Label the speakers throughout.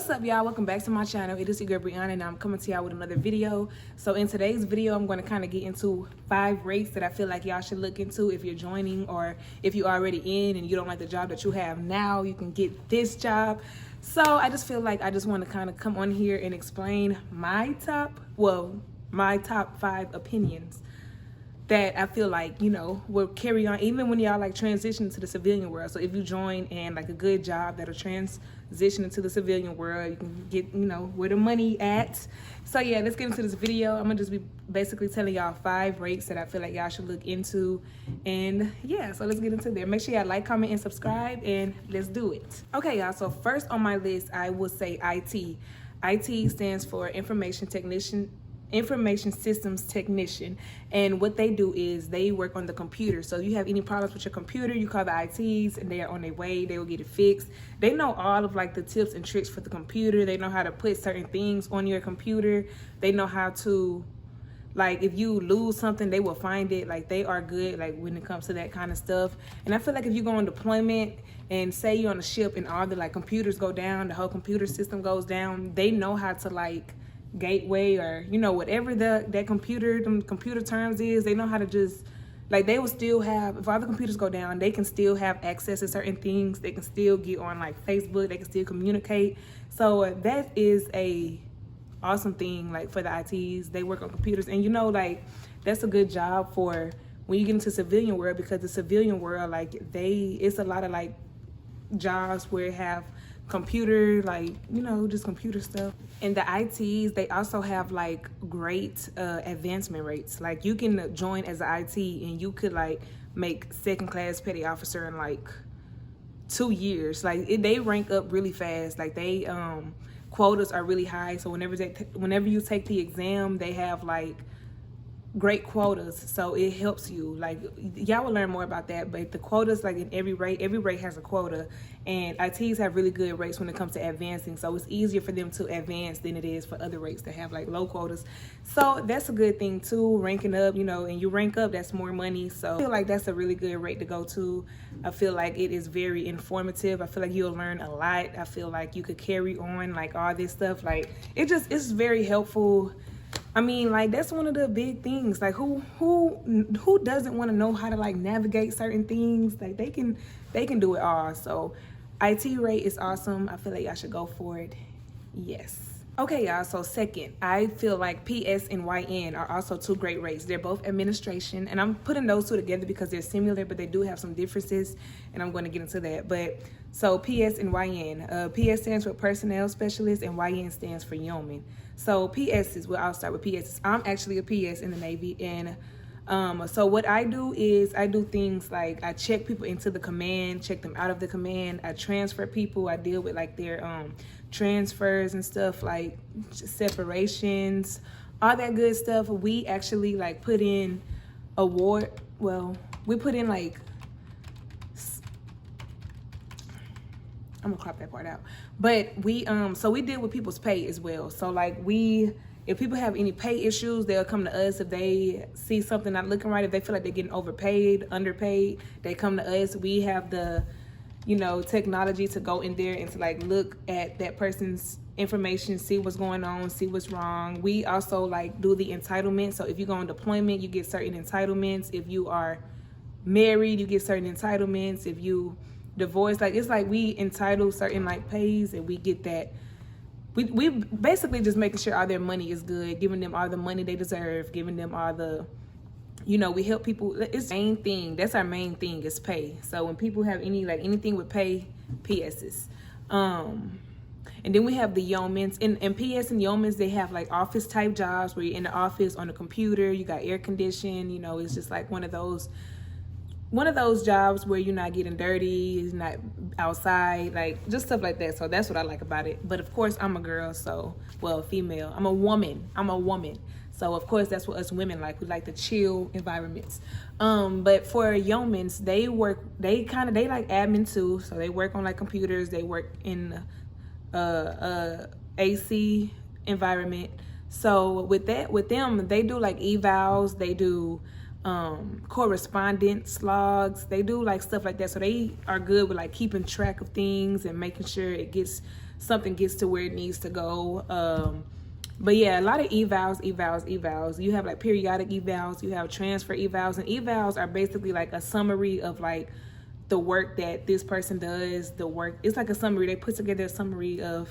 Speaker 1: What's up, y'all? Welcome back to my channel. It is your girl Brianna, and I'm coming to y'all with another video. So in today's video, I'm going to kind of get into 5 rates that I feel like y'all should look into if you're joining, or if you're already in and you don't like the job that you have now, you can get this job. So I just feel like I just want to kind of come on here and explain my top 5 opinions that I feel like, will carry on even when y'all like transition to the civilian world. So if you join and like a good job that'll transition into the civilian world, you can get, where the money at. So yeah, let's get into this video. I'm gonna just be basically telling y'all 5 rates that I feel like y'all should look into. And yeah, so let's get into there. Make sure y'all like, comment, and subscribe, and let's do it. Okay, y'all, so first on my list, I will say IT. IT stands for Information Systems Technician, and what they do is they work on the computer. So you have any problems with your computer, you call the ITs and they are on their way. They will get it fixed. They know all of like the tips and tricks for the computer. They know how to put certain things on your computer. They know how to, like, if you lose something, they will find it. Like, they are good like when it comes to that kind of stuff. And I feel like if you go on deployment and say you're on a ship and all the like computers go down, the whole computer system goes down, they know how to like gateway or whatever that computer terms is. They know how to just like, they will still have, if all the computers go down, they can still have access to certain things. They can still get on like Facebook, they can still communicate. So that is a awesome thing, like for the ITs. They work on computers, and like that's a good job for when you get into civilian world, because the civilian world, like it's a lot of like jobs where it have computer, like just computer stuff. And the ITs, they also have like great advancement rates. Like you can join as an IT and you could like make 2nd class petty officer in like 2 years. Like they rank up really fast. Like they quotas are really high. So whenever you take the exam, they have like great quotas, so it helps you. Like y'all will learn more about that, but the quotas, like in every rate has a quota, and ITs have really good rates when it comes to advancing. So it's easier for them to advance than it is for other rates that have like low quotas. So that's a good thing too, ranking up, and you rank up, that's more money. So I feel like that's a really good rate to go to. I feel like it is very informative. I feel like you'll learn a lot. I feel like you could carry on like all this stuff. Like it's very helpful. I mean, like that's one of the big things. Like who doesn't want to know how to like navigate certain things? Like they can do it all. So IT rate is awesome. I feel like y'all should go for it. Yes. Okay, y'all, so second, I feel like PS and YN are also 2 great rates. They're both administration, and I'm putting those 2 together because they're similar, but they do have some differences, and I'm going to get into that. But so PS and YN, PS stands for Personnel Specialist, and YN stands for Yeoman. So PSs, well, I'll start with PSs. I'm actually a PS in the Navy, and so what I do is I do things like I check people into the command, check them out of the command. I transfer people. I deal with like their transfers and stuff, like separations, all that good stuff. We actually like put in we put in like, I'm gonna crop that part out. But we so we deal with people's pay as well. So like if people have any pay issues, they'll come to us. If they see something not looking right, if they feel like they're getting overpaid, underpaid, they come to us. We have the technology to go in there and to like look at that person's information, see what's going on, see what's wrong. We also like do the entitlement. So if you go on deployment, you get certain entitlements. If you are married, you get certain entitlements. If you divorced, like it's like we entitle certain like pays, and we get that. We basically just making sure all their money is good, giving them all the money they deserve, giving them all the, we help people. It's the main thing. That's our main thing, is pay. So when people have anything with pay, PSs. And then we have the yeomans, and PS and yeomans, they have like office type jobs where you're in the office on the computer, you got air conditioning, it's just like one of those jobs where you're not getting dirty, it's not outside, like just stuff like that. So that's what I like about it. But of course I'm a girl, so, well, female. I'm a woman. So of course that's what us women like. We like the chill environments. But for yeomans, they like admin too. So they work on like computers. They work in AC environment. So with them, they do like evals. They do correspondence logs. They do like stuff like that. So they are good with like keeping track of things and making sure it gets something gets to where it needs to go. But yeah, a lot of evals. You have like periodic evals, you have transfer evals, and evals are basically like a summary of like the work that this person does. The work, it's like a summary. They put together a summary of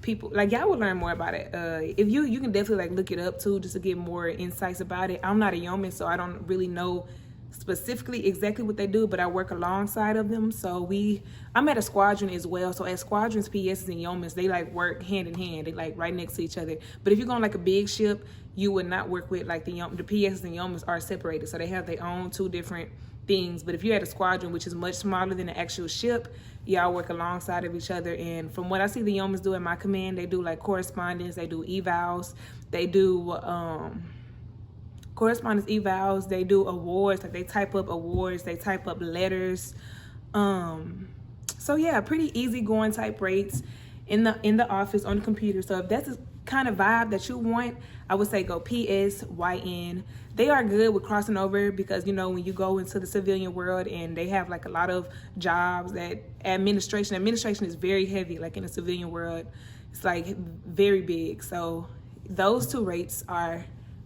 Speaker 1: people. Like, y'all will learn more about it. If you can definitely like look it up too, just to get more insights about it. I'm not a yeoman, so I don't really know specifically exactly what they do, but I work alongside of them. So I'm at a squadron as well. So at squadrons, PSs and yeomans, they like work hand in hand. They like right next to each other. But if you're going like a big ship, you would not work with like the PSs and yeomans are separated. So they have their own two different things. But if you're at a squadron, which is much smaller than the actual ship, y'all work alongside of each other. And from what I see the yeomans do in my command, they do like correspondence, they do evals, they do correspondence evals, they do awards, like they type up awards, they type up letters. So yeah, pretty easygoing type rates in the office on the computer. So if that's the kind of vibe that you want, I would say go PSYN. They are good with crossing over because, you know, when you go into the civilian world and they have like a lot of jobs that administration is very heavy, like in the civilian world, it's like very big. So those two rates are,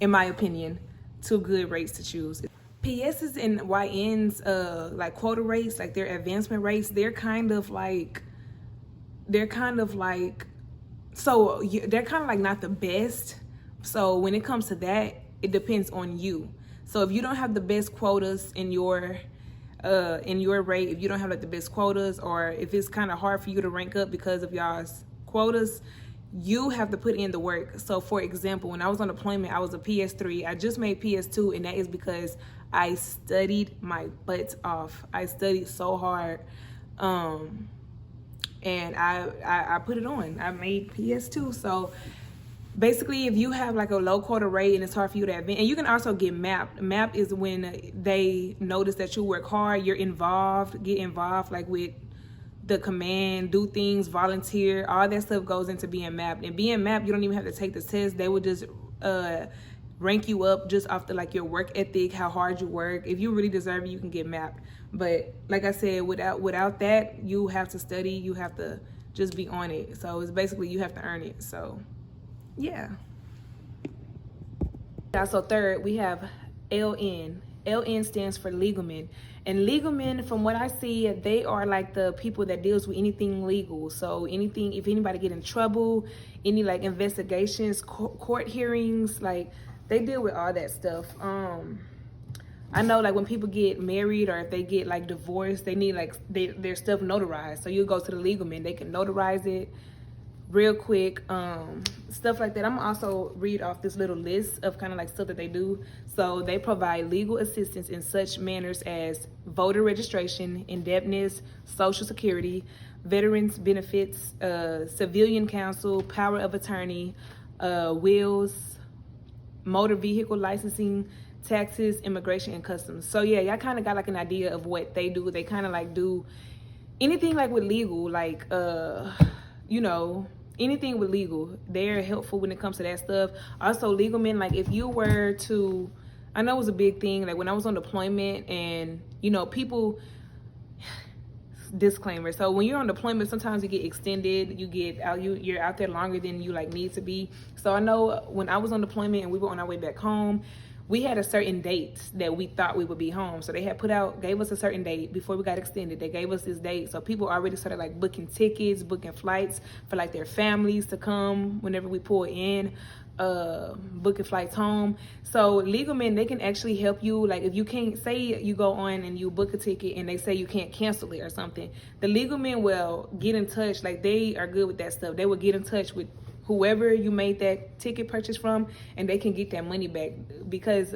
Speaker 1: in my opinion, two good rates to choose. PSs and YNs, like quota rates, like their advancement rates, they're kind of like not the best. So when it comes to that, it depends on you. So if you don't have the best quotas in your rate, if you don't have like the best quotas, or if it's kind of hard for you to rank up because of y'all's quotas, you have to put in the work. So for example, when I was on deployment, I was a PS3. I just made PS2, and that is because I studied my butt off. I studied so hard. And I put it on. I made PS2. So basically, if you have like a low quota rate and it's hard for you to advance, and you can also get mapped. Map is when they notice that you work hard, you're involved, get involved like with the command, do things, volunteer, all that stuff goes into being mapped. And being mapped, you don't even have to take the test. They will just rank you up just off the like your work ethic, how hard you work. If you really deserve it, you can get mapped. But like I said, without that, you have to study, you have to just be on it. So it's basically you have to earn it. So yeah. Also third, we have LN. LN stands for Legalman. And Legalmen, from what I see, they are like the people that deals with anything legal. So anything, if anybody get in trouble, any like investigations, court hearings, like they deal with all that stuff. I know like when people get married or if they get like divorced, they need like their stuff notarized. So you go to the Legalman, they can notarize it real quick, stuff like that. I'm gonna also read off this little list of kind of like stuff that they do. So they provide legal assistance in such manners as voter registration, indebtedness, social security, veterans benefits, civilian counsel, power of attorney, wills, motor vehicle licensing, taxes, immigration, and customs. So yeah, y'all kind of got like an idea of what they do. They kind of like do anything like with legal, like you know, anything with legal. They're helpful when it comes to that stuff. Also, Legalmen, like if you were to, I know it was a big thing, like when I was on deployment and, you know, people, disclaimer. So when you're on deployment, sometimes you get extended, you get out, you're out there longer than you like need to be. So I know when I was on deployment and we were on our way back home, we had a certain date that we thought we would be home. So they had gave us a certain date before we got extended. They gave us this date. So people already started like booking tickets, booking flights for like their families to come whenever we pull in, booking flights home. So Legalmen, they can actually help you. Like if you can't, say you go on and you book a ticket and they say you can't cancel it or something, the Legalmen will get in touch. Like they are good with that stuff. They will get in touch with whoever you made that ticket purchase from, and they can get that money back. Because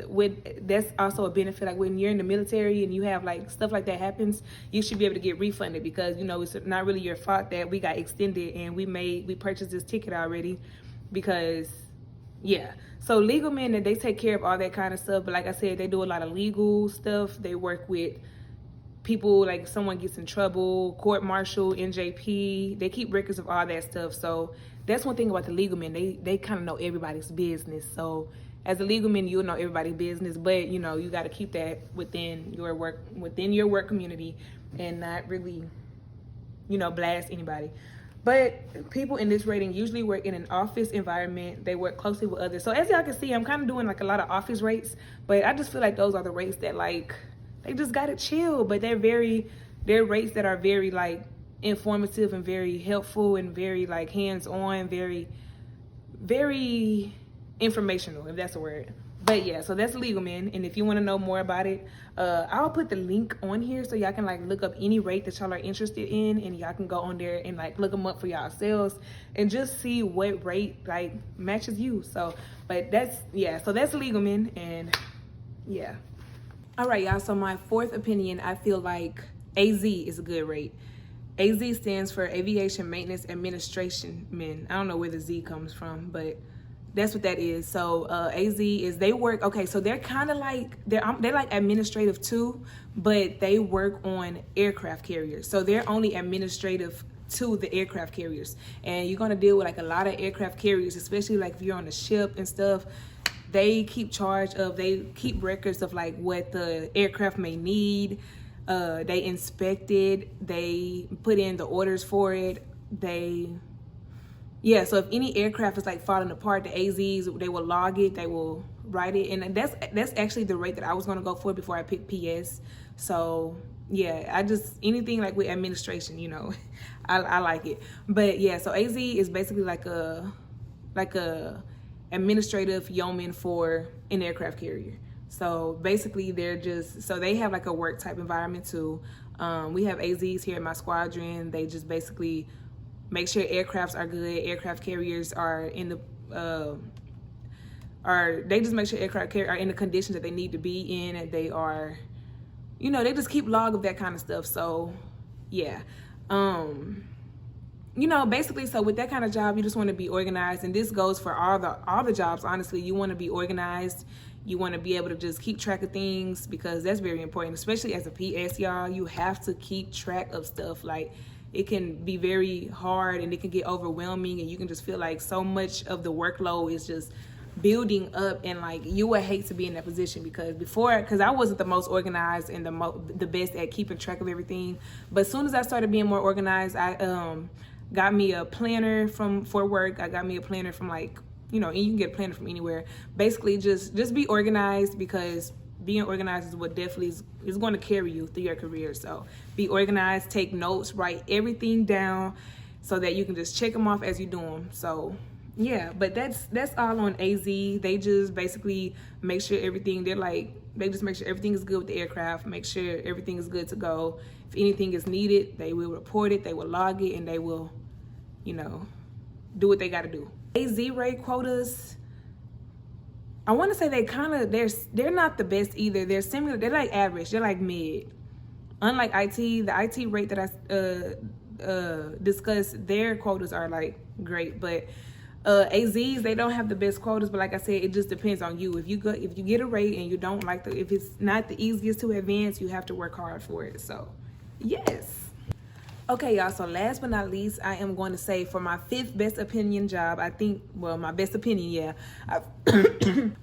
Speaker 1: that's also a benefit. Like when you're in the military and you have like stuff like that happens, you should be able to get refunded because, you know, it's not really your fault that we got extended and we purchased this ticket already. Because yeah, so Legalmen, they take care of all that kind of stuff. But like I said, they do a lot of legal stuff. They work with people, like someone gets in trouble, court martial, NJP, they keep records of all that stuff. So that's one thing about the Legalmen, they kind of know everybody's business. So as a Legalman, you'll know everybody's business, but you know, you got to keep that within your work community and not really, you know, blast anybody. But people in this rating usually work in an office environment. They work closely with others. So as y'all can see, I'm kind of doing like a lot of office rates, but I just feel like those are the rates that like, they just gotta chill, but they're rates that are very like informative and very helpful and very like hands-on, very informational, if that's a word. But yeah, so that's Legalman, and if you want to know more about it, I'll put the link on here so y'all can like look up any rate that y'all are interested in, and y'all can go on there and like look them up for yourselves and just see what rate like matches you. So, but that's, yeah, so that's Legalman, and yeah. All right, y'all, so my fourth opinion, I feel like AZ is a good rate. AZ stands for Aviation Maintenance Administration Men. I don't know where the Z comes from, but that's what that is. So AZ is, they work, okay, so they're kind of like, they're like administrative too, but they work on aircraft carriers. So they're only administrative to the aircraft carriers. And you're gonna deal with like a lot of aircraft carriers, especially like if you're on a ship and stuff. They keep records of like what the aircraft may need. They inspect it, they put in the orders for it, yeah, so if any aircraft is like falling apart, the AZs, they will log it, they will write it, and that's actually the rate that I was gonna go for before I picked PS. So yeah, anything like with administration, you know, I like it. But yeah, so AZ is basically like a administrative yeoman for an aircrafts carrier. So basically they have like a work type environment too. We have AZs here in my squadron. They just basically make sure aircrafts are good, aircraft carriers are in the, they just make sure aircraft carriers are in the conditions that they need to be in, and they are, you know, they just keep log of that kind of stuff. So yeah, you know, basically, so with that kind of job, you just want to be organized, and this goes for all the jobs, honestly. You want to be organized. You want to be able to just keep track of things, because that's very important, especially as a PS, y'all. You have to keep track of stuff. Like, it can be very hard and it can get overwhelming, and you can just feel like so much of the workload is just building up, and like you would hate to be in that position, because I wasn't the most organized and the best at keeping track of everything. But as soon as I started being more organized, I got me a planner for work. I got me a planner from like, you know, and you can get a planner from anywhere. Basically, just be organized, because being organized is what definitely is going to carry you through your career. So be organized, take notes, write everything down so that you can just check them off as you do them. So yeah, but that's all on AZ. They just basically make sure everything, they just make sure everything is good with the aircraft, make sure everything is good to go. If anything is needed, they will report it, they will log it, and they will, you know, do what they got to do. AZ rate quotas, I want to say they're not the best either. They're similar, they're like average, they're like mid. Unlike IT, the IT rate that I discussed, their quotas are like great, but AZs, they don't have the best quotas. But like I said, it just depends on you. If you get a rate and you don't like if it's not the easiest to advance, you have to work hard for it. So yes. Okay, y'all, so last but not least, I am going to say for my fifth best opinion job, I think, well, my best opinion, yeah,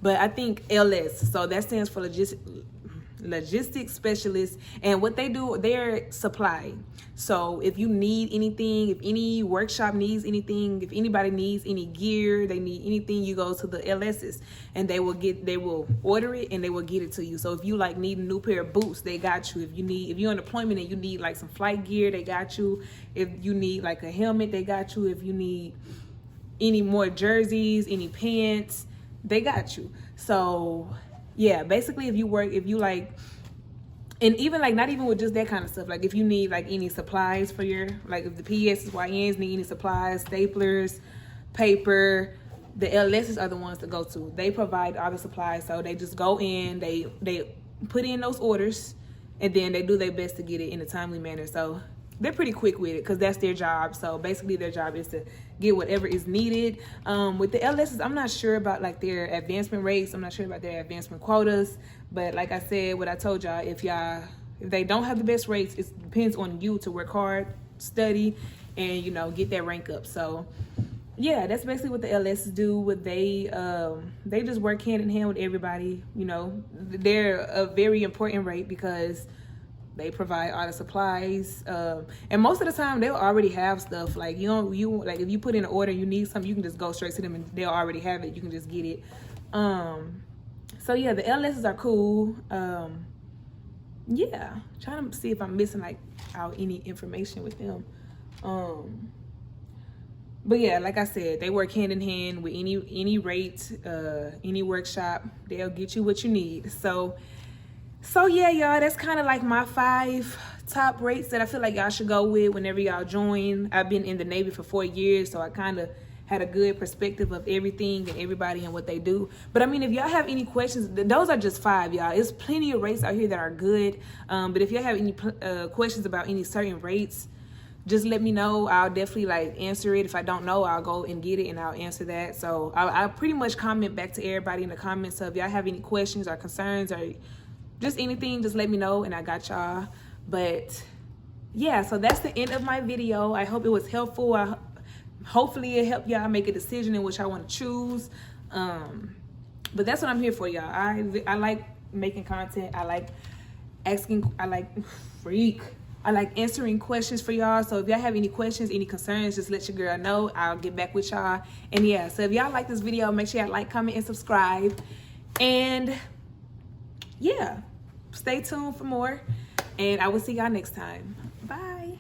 Speaker 1: but I think LS, so that stands for logistics specialist, and what they do, they're supply. So if you need anything, if any workshop needs anything, if anybody needs any gear, they need anything, you go to the LSs, and they will order it and they will get it to you. So if you like need a new pair of boots, they got you. If you're on deployment and you need like some flight gear, they got you. If you need like a helmet, they got you. If you need any more jerseys, any pants, they got you. So yeah, basically if you like, and even like not even with just that kind of stuff, like if you need like any supplies for your, like if the PSs, YNs need any supplies, staplers, paper, the LSs are the ones to go to. They provide all the supplies, so they just go in, they put in those orders, and then they do their best to get it in a timely manner. So they're pretty quick with it, because that's their job. So basically their job is to get whatever is needed. With the LSs, I'm not sure about like their advancement rates. I'm not sure about their advancement quotas. But like I said, what I told y'all, if they don't have the best rates, it depends on you to work hard, study, and, you know, get that rank up. So yeah, that's basically what the LSs do. What they just work hand in hand with everybody. You know, they're a very important rate, because They provide all the supplies, and most of the time they'll already have stuff. Like you like if you put in an order, you need something, you can just go straight to them and they'll already have it. You can just get it. So yeah, the LSs are cool. Yeah, trying to see if I'm missing like out any information with them. But yeah, like I said, they work hand in hand with any rate, any workshop. They'll get you what you need. So yeah, y'all, that's kind of like my 5 top rates that I feel like y'all should go with whenever y'all join. I've been in the Navy for 4 years, so I kind of had a good perspective of everything and everybody and what they do. But I mean, if y'all have any questions, those are just 5, y'all. There's plenty of rates out here that are good. But if y'all have any questions about any certain rates, just let me know. I'll definitely like answer it. If I don't know, I'll go and get it and I'll answer that. So I'll pretty much comment back to everybody in the comments. So if y'all have any questions or concerns or just anything, just let me know and I got y'all. But yeah, so that's the end of my video. I hope it was helpful. Hopefully it helped y'all make a decision in which I want to choose. But that's what I'm here for, y'all. I like making content. I like asking, I like answering questions for y'all. So if y'all have any questions, any concerns, just let your girl know. I'll get back with y'all. And yeah, so if y'all like this video, make sure y'all like, comment, and subscribe. And yeah, stay tuned for more. And I will see y'all next time. Bye.